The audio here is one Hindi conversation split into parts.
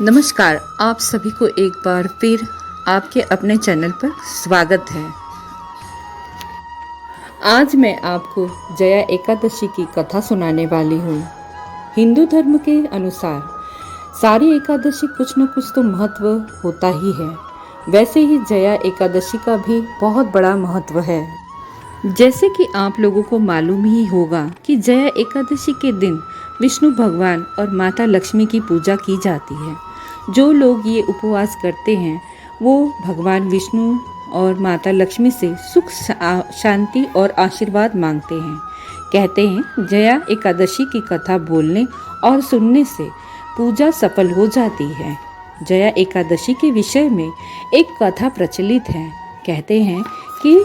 नमस्कार, आप सभी को एक बार फिर आपके अपने चैनल पर स्वागत है। आज मैं आपको जया एकादशी की कथा सुनाने वाली हूँ। हिंदू धर्म के अनुसार सारी एकादशी कुछ न कुछ तो महत्व होता ही है। वैसे ही जया एकादशी का भी बहुत बड़ा महत्व है। जैसे कि आप लोगों को मालूम ही होगा कि जया एकादशी के दिन विष्णु भगवान और माता लक्ष्मी की पूजा की जाती है। जो लोग ये उपवास करते हैं वो भगवान विष्णु और माता लक्ष्मी से सुख शांति और आशीर्वाद मांगते हैं। कहते हैं जया एकादशी की कथा बोलने और सुनने से पूजा सफल हो जाती है। जया एकादशी के विषय में एक कथा प्रचलित है। कहते हैं कि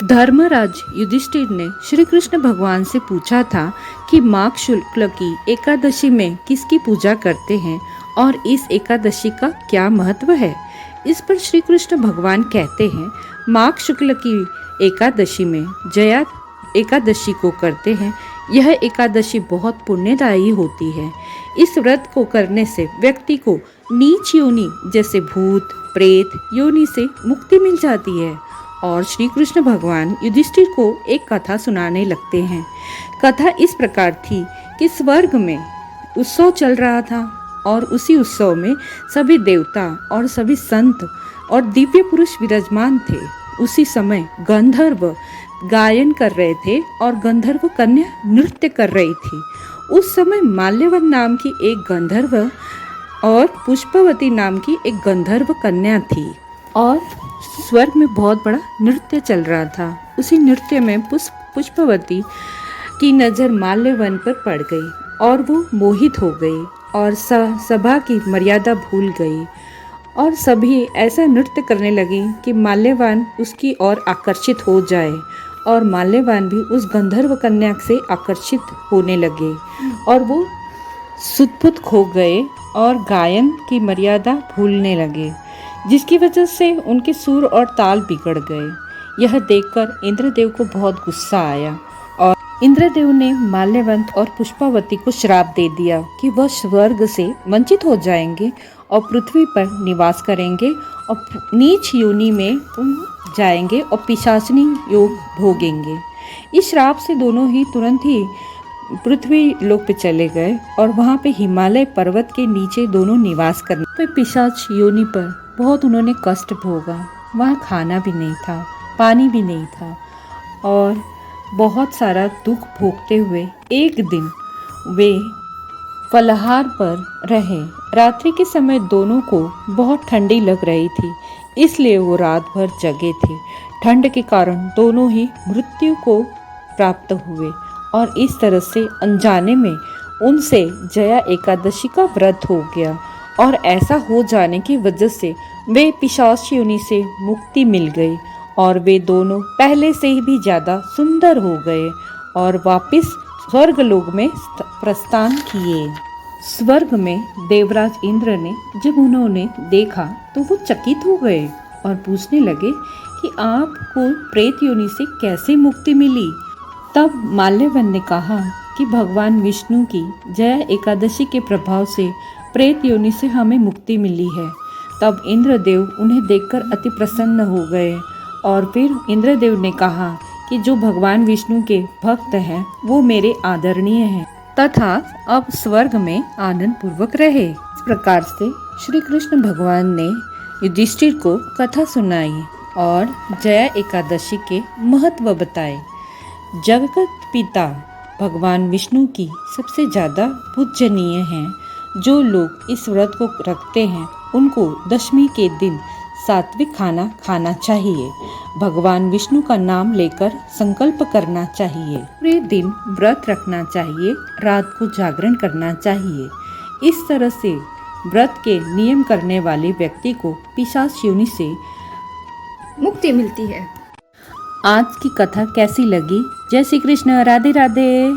धर्मराज युधिष्ठिर ने श्री कृष्ण भगवान से पूछा था कि माघ शुक्ल की एकादशी में किसकी पूजा करते हैं और इस एकादशी का क्या महत्व है। इस पर श्री कृष्ण भगवान कहते हैं माघ शुक्ल की एकादशी में जया एकादशी को करते हैं। यह एकादशी बहुत पुण्यदायी होती है। इस व्रत को करने से व्यक्ति को नीच योनि जैसे भूत प्रेत योनि से मुक्ति मिल जाती है। और श्री कृष्ण भगवान युधिष्ठिर को एक कथा सुनाने लगते हैं। कथा इस प्रकार थी कि स्वर्ग में उत्सव चल रहा था और उसी उत्सव में सभी देवता और सभी संत और दिव्य पुरुष विराजमान थे। उसी समय गंधर्व गायन कर रहे थे और गंधर्व कन्या नृत्य कर रही थी। उस समय माल्यवन नाम की एक गंधर्व और पुष्पवती नाम की एक गंधर्व कन्या थी और स्वर्ग में बहुत बड़ा नृत्य चल रहा था। उसी नृत्य में पुष्पवती की नज़र माल्यवन पर पड़ गई और वो मोहित हो गई और सभा की मर्यादा भूल गई और सभी ऐसा नृत्य करने लगी कि माल्यवान उसकी ओर आकर्षित हो जाए और माल्यवान भी उस गंधर्व कन्या से आकर्षित होने लगे और वो सुध-बुध खो गए और गायन की मर्यादा भूलने लगे, जिसकी वजह से उनके सुर और ताल बिगड़ गए। यह देखकर इंद्रदेव को बहुत गुस्सा आया और इंद्रदेव ने माल्यवंत और पुष्पावती को श्राप दे दिया कि वह स्वर्ग से वंचित हो जाएंगे और पृथ्वी पर निवास करेंगे और नीच योनि में जाएंगे और पिशाचिनी योग भोगेंगे। इस श्राप से दोनों ही तुरंत ही पृथ्वी लोक पे चले गए और वहाँ पे हिमालय पर्वत के नीचे दोनों निवास करने पे पिशाच योनि पर बहुत उन्होंने कष्ट भोगा। वहाँ खाना भी नहीं था, पानी भी नहीं था और बहुत सारा दुख भोगते हुए एक दिन वे फलाहार पर रहे। रात्रि के समय दोनों को बहुत ठंडी लग रही थी, इसलिए वो रात भर जगे थे। ठंड के कारण दोनों ही मृत्यु को प्राप्त हुए और इस तरह से अनजाने में उनसे जया एकादशी का व्रत हो गया और ऐसा हो जाने की वजह से वे पिशाच योनि से मुक्ति मिल गई और वे दोनों पहले से ही भी ज़्यादा सुंदर हो गए और वापस स्वर्गलोक में प्रस्थान किए। स्वर्ग में देवराज इंद्र ने जब उन्होंने देखा तो वो चकित हो गए और पूछने लगे कि आपको प्रेत योनि से कैसे मुक्ति मिली। तब माल्यवन ने कहा कि भगवान विष्णु की जया एकादशी के प्रभाव से प्रेत योनि से हमें मुक्ति मिली है। तब इंद्रदेव उन्हें देखकर अति प्रसन्न हो गए और फिर इंद्रदेव ने कहा कि जो भगवान विष्णु के भक्त हैं वो मेरे आदरणीय हैं तथा अब स्वर्ग में आनंद पूर्वक रहे। इस प्रकार से श्री कृष्ण भगवान ने युधिष्ठिर को कथा सुनाई और जया एकादशी के महत्व बताए। जगत पिता भगवान विष्णु की सबसे ज़्यादा पूजनीय हैं। जो लोग इस व्रत को रखते हैं उनको दशमी के दिन सात्विक खाना खाना चाहिए। भगवान विष्णु का नाम लेकर संकल्प करना चाहिए। पूरे दिन व्रत रखना चाहिए, रात को जागरण करना चाहिए। इस तरह से व्रत के नियम करने वाले व्यक्ति को पिशाच योनि से मुक्ति मिलती है। आज की कथा कैसी लगी? जय श्री कृष्ण, राधे राधे।